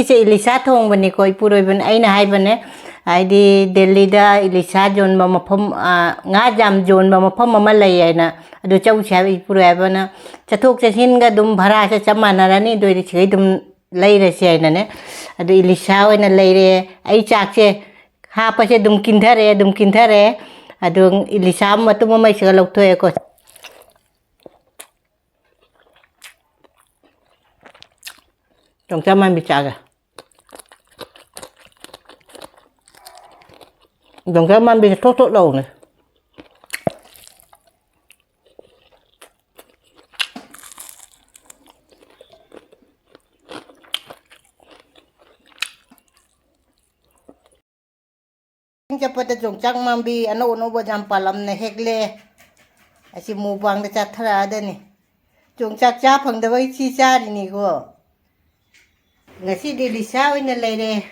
से इलिशा थोंबनी कोई पुरोइबन अइना हाइबने आइदी दिल्ली दा इलिशा जोनबा मफम जाम जोनबा मफम अमा लई आइना अदु चौसे हाइ पुरोइबना चथोक चसिनगा दुम भाड़ा से चमानारानी दोइदि छिगै दुम लैरसे आइनाने अदु इलिशा ओइना लैरे अइ चाकसे हापसे दुम किन्थरे अदु इलिशा मतुम मैसगा लौथोएको जोंचा मान बिचागा जोंचा मान बि थोक थोक लौ ने चपत जोंचाक मांबी अनो अनो बजाम पालम ने हेगले असी मुबांग दा चाथरा दनी जोंचाक चा फंगदबै ची चारिनी को ngasi di Elisha oina leire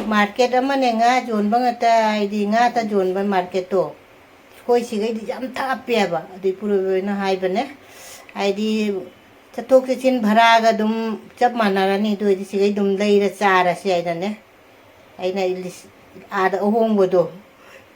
market amane nga jonba ngata aidi nga ta jonba market to koi sigai di jam thapya ba adi puru na haibane aidi chatok chin bhara ga dum chap manarani do di sigai dum leira chara si aidane aina ada ohong bodo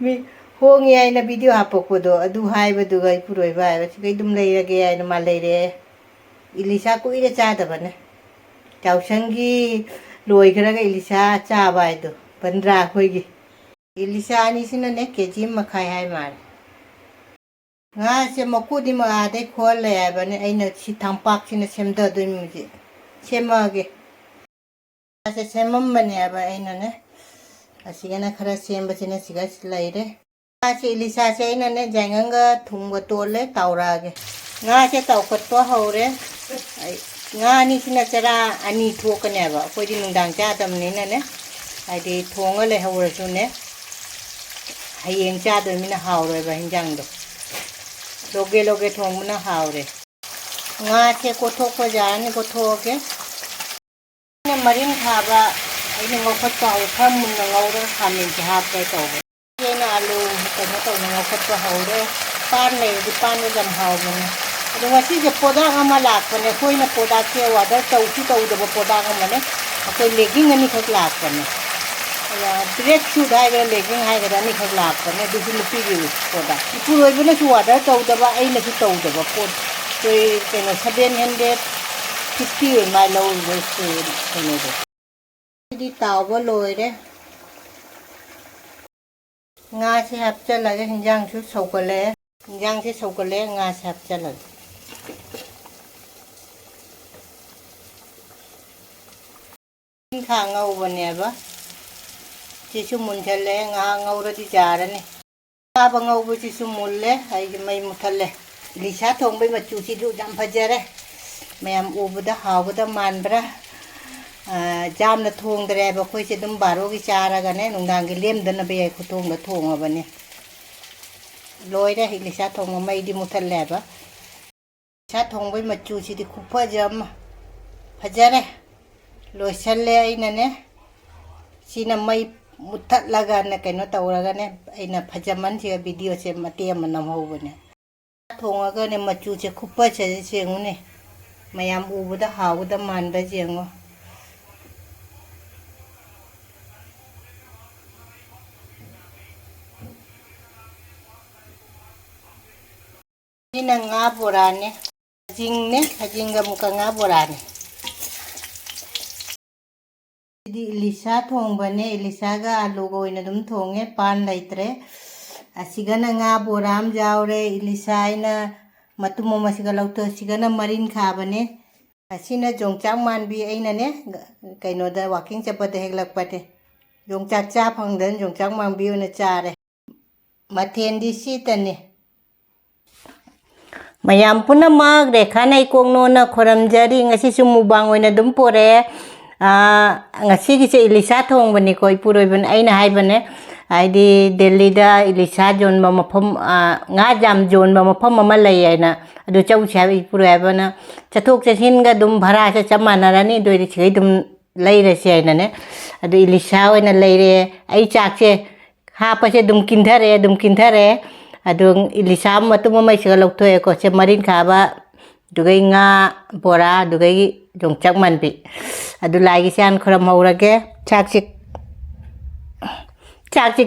mi hongi aina video hapok bodo adu haiba du gai puroi ba sigai dum leira ge aina ma leire Elisha ko ire cha da bane चाउसंगी लोई खरगा इलिशा चाबा इदो पंद्रा खोइगी इलिशा अनिसिना ने KG मखाय हाय मार nga se makudi ma ade khol le abane aina si thampak sina semda do mi semage ase semam bane aba aina ne asigana khara semba sina siga laire ase ilisha se aina ne janganga thungba tole taurage nga se tawkot to hore nga ni sina chara ani thokane ba koi di nungdang cha tam ni ne ai di thonga le hawra su ne hayeng cha do mi na haw roi ba hinjang do loge thong na haw re nga che ko thok ko ja ni ko thoke ne marin khaba ai ne ngau khat pa tham mun na ngau ra khamin chi hap kai to ye na alu ko na to ngau khat pa haw re pan ne di pan ne jam haw ne Adung asi je poda ngama lak pane koi na poda ke wada chauki tau de poda ngama ne koi legging ani khak lak pane ya dress shoot hai ga legging hai ga ni khak lak pane du lu pi gi poda ipu roi bana su wada tau da ba ai na su tau da ba pod koi ke no 750 mai low go se ne de di tau ba loi de nga se hap cha la ga hinjang su sau ko le hinjang se sau ko le nga se hap cha la khang ngau bane ba chi su mun thale nga ngau ra di jara ne ba ba ngau bu chi su mun le ai mai mu thale Elisha thong bai ma chu chi du jam phajare mayam u bu da haw bu da man bra jam na thong dre ba khoi che dum baro gi chara ga ne nungdang gi lem da na be khu thong da thong ba ne loi da Elisha thong mai di mu thale ba cha thong bai ma chu chi di khu pha jam phajare loi challe aina ne sina mai muthat laga na kaino tawraga ne aina phajaman che video che mate manam hobane thonga ga ne machu che khuppa che chengu ne mayam ubu da hawu da man da jengo ina nga borane hajinga muka nga borane di Elisha thongba ne Elisha ga alu go ina dum thonge pan laitre asigana nga boram jawre Elisha ina matumo masiga lauto sigana marinkhaba ne asina jongchang manbi aina ne kaino da walking chapate heglak pate jongchak cha phangdan jongchang manbi una chare mathen di sitane mayam puna mag rekha nai kongno na khoram jari ngasi sumubang oina dum pore ngasi gi se Elisha thongbani koi puroiban aina haibane aidi Delhi da Elisha jonba mafam jam jonba mafam ama lei aina adu chauche habi puroibana chathok chasin ga dum bhara se chamanarani doidi chigai dum leirase aina ne adu Elisha oina leire ai chakse hapase dum kinthare adu Elisha matuma mai se lauthoe ko se marinkhaba dugai nga bora dugai จงจักมันปีดูลายกิจานครามเอาละแกจาก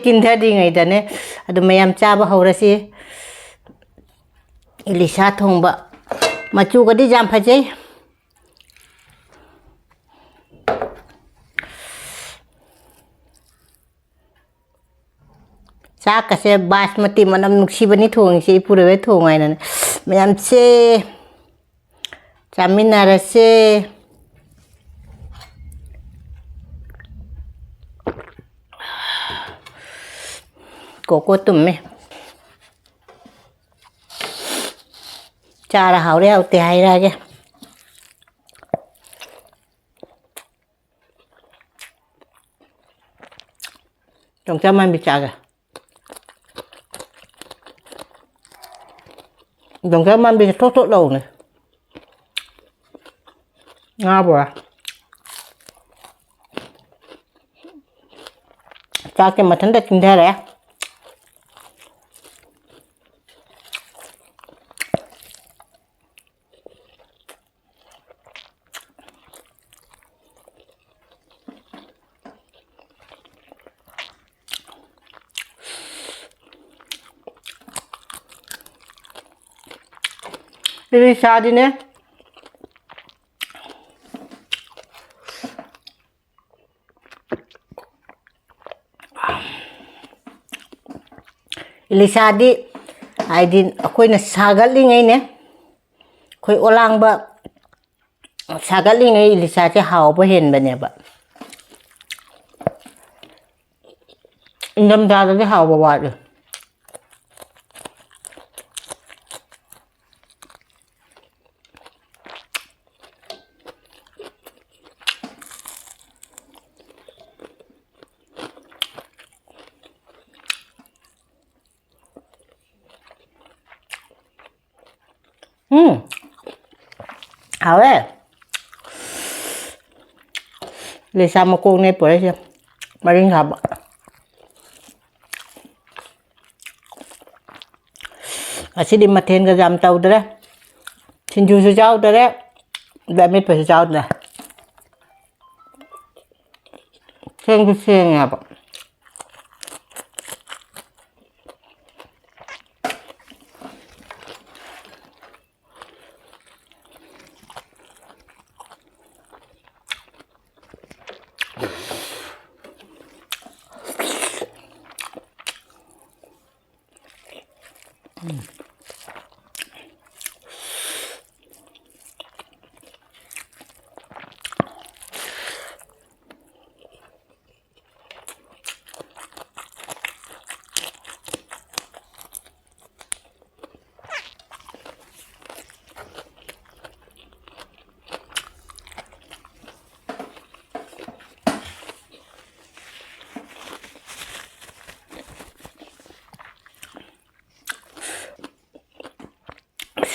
กินเธอดีไงแต่เนี่ยดูไม่ยามจ้าบ่เอาละสิอิลิชาทงบะมาจูก็ได้จำพะเจSa kasi basmati manam nuksiba ni thong si pura ve thong ai nan mayam se chaminara se koko tumme chara haure autte hai ra ge trong cha man bi cha Đồng cái man bị tốt đầu này ngon bò cha cái mà thánh đã kinh thế đấy Elisha đi nè Elisha đi ai đi khôi là sagal đi ngay nè khôi olang ba sagal đi ngay Elisha chứ hào ba hiền ba nè ba nhâm ra cái hào ba ba rồi hảo đấy để sao mà cô này bữa chưa marinkhaba Asyik dimatiin ke jam tahu dah sinju sejauh dah damit sejauh dah seng apa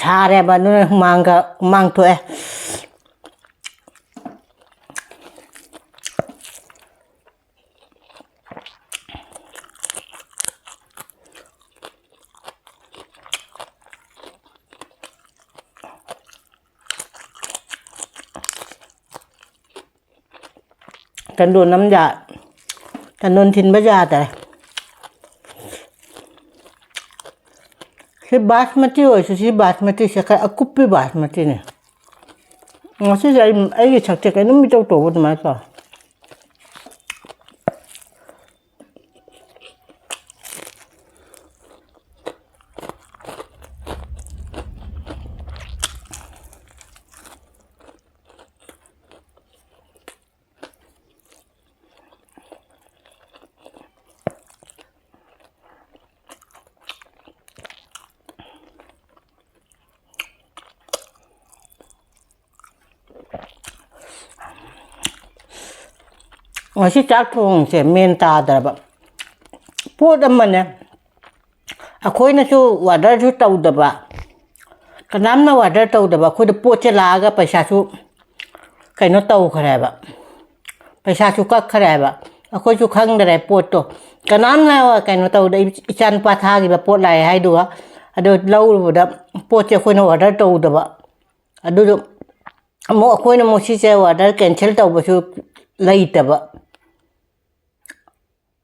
Sare ba nu mang tu Tan đồn nắm dạ tan đồn thìn bây giờ tại si basmati oi si basmati sekai akupi basmati ne masih ai chakte kai numi to bot ma sa masih cakung se minta ada ba po daman ne akhoi na chu water chu tau da ba kanam na water tau da ba khoi da po che la ga paisa chu kai no tau khare ba paisa chu ka khare ba akhoi chu khang da rai po to kanam na wa kai no tau da ichan pa tha gi ba po lai hai du ado lau da po che khoi no water tau da ba ado ꯑꯃꯨꯛ ꯑꯩꯈꯣꯏꯅ ꯑꯃꯨꯛ ꯁꯤꯁꯦ order cancel ꯇꯧꯕꯁꯨ ꯂꯩꯇꯕ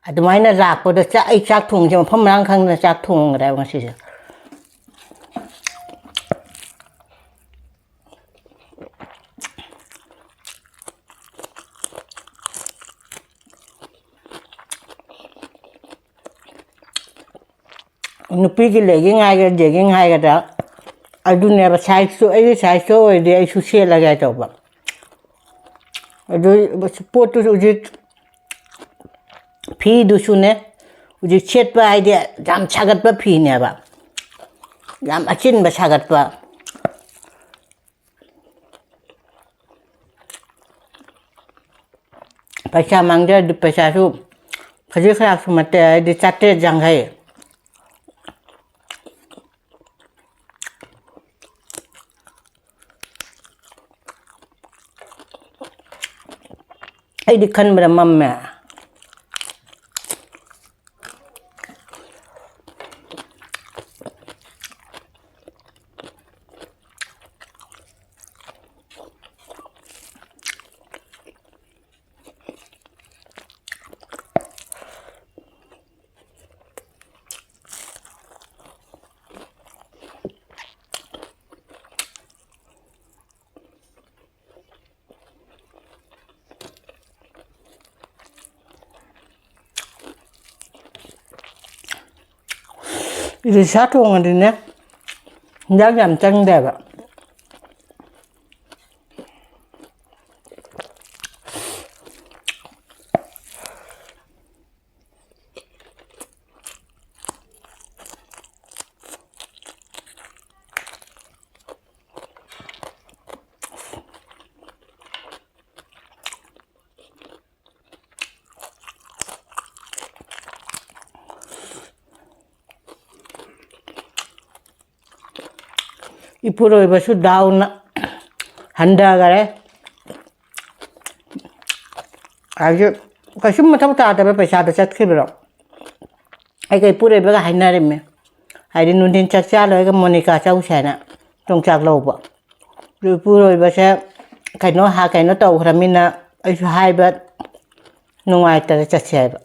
ꯑꯗꯨꯃꯥꯏꯅ ꯂꯥꯛꯄꯗ ꯑꯩ ꯆꯥꯛ ꯊꯣꯡꯁꯦ ꯃꯐꯝ ꯃꯔꯥꯡ ꯈꯪꯗꯅ ꯆꯥꯛ ꯊꯣꯡꯈ꯭ꯔꯦꯕ ꯉꯁꯤꯁꯦ ꯅꯨꯄꯤꯒꯤ ꯂꯦꯒꯤꯡ ꯍꯥꯏꯒꯗ꯭ꯔꯥ ꯖꯦꯒꯤꯡ ꯍꯥꯏꯒꯗ꯭ꯔꯥ ꯑꯗꯨꯅꯦꯕ ꯁꯥꯏꯖꯇꯣ ꯑꯩꯒꯤ ꯁꯥꯏꯖꯇꯣ ꯑꯣꯏꯔꯗꯤ ꯑꯩꯁꯨ ꯁꯦꯠꯂꯒꯦ ꯇꯧꯕ ꯑꯗꯨ ꯄꯣꯠꯇꯨꯁꯨ ꯍꯧꯖꯤꯛ ꯐꯤꯗꯨꯁꯨꯅꯦ ꯍꯧꯖꯤꯛ ꯁꯦꯠꯄ ꯍꯥꯏꯗꯤ ꯌꯥꯝ ꯁꯥꯒꯠꯄ ꯐꯤꯅꯦꯕ ꯌꯥꯝ ꯑꯆꯤꯟꯕ ꯁꯥꯒꯠꯄ ꯄꯩꯁꯥ ꯃꯥꯡꯖꯔꯗꯤ ꯄꯩꯁꯥꯁꯨ ꯈꯖꯤꯛ ꯈꯔꯥꯛꯁꯨ ꯅꯠꯇꯦ ꯍꯥꯏꯗꯤ 850 ꯑꯩꯗꯤ ꯈꯟꯕꯗ ꯃꯝꯃꯦ Elisha thongꯉꯗꯤꯅꯦ ꯍꯤꯟꯖꯥꯡ ꯌꯥꯝ ꯆꯪꯗꯦꯕ 이쁘로이버수 다운 한다가래 아주 그심만 타고 다다베 배사도 쳤기로 아이가 이쁘로이버가 하나래매 아이디 눈딘 짝짤로 이거 모니카 짜우샤나 동작 로버 이쁘로이버세 kaino ha kaino taw khramina aisu haiba nungai ta chacheba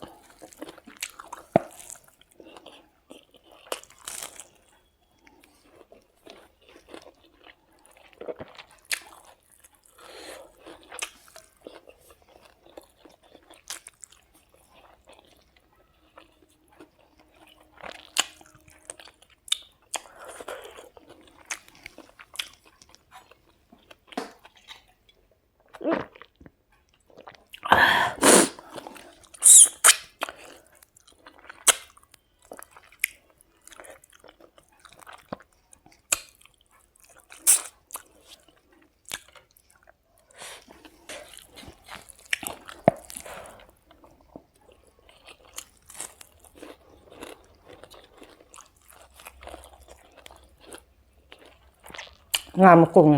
ngam cùng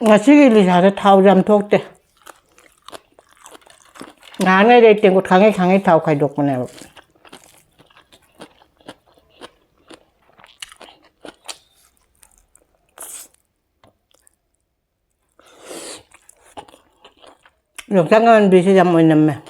ngasi기 Elisha가 타오 잠 톡대 나네 데 땡고 강에 타오 가이 독보네 영상은 비시 잠 모이는매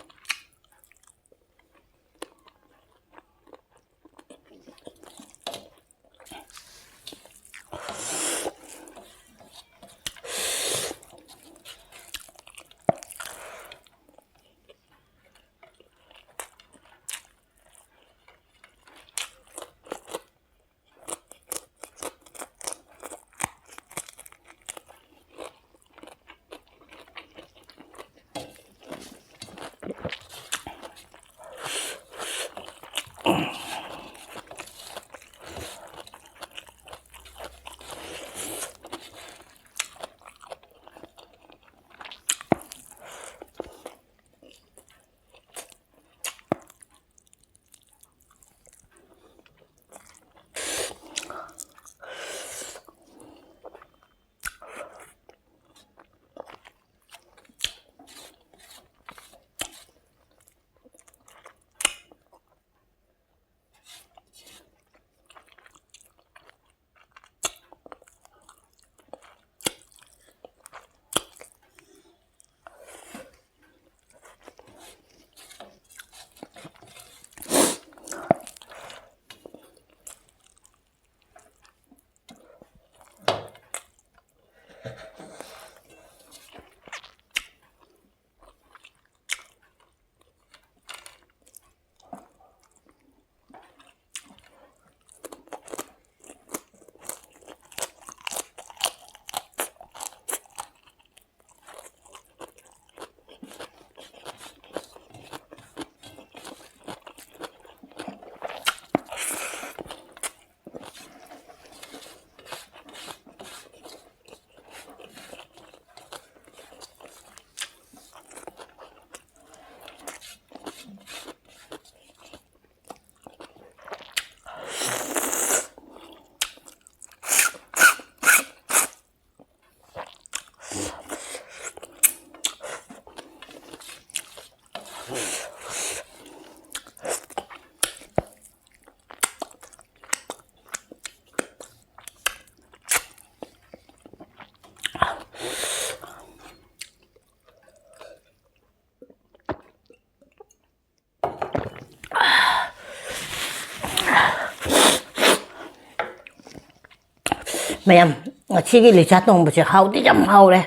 mayam ngachigi licha thongba hauti jam haure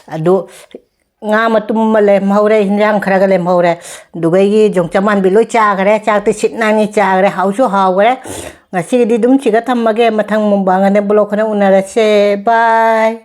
adu nga matum male maure hinjang kharaga le maure dugai gi jongcha man bi loi cha gare cha te sit na ni cha gare hausu hau gare ngachigi di dum chiga thammage mathang mumbanga ne blog khana unara se bye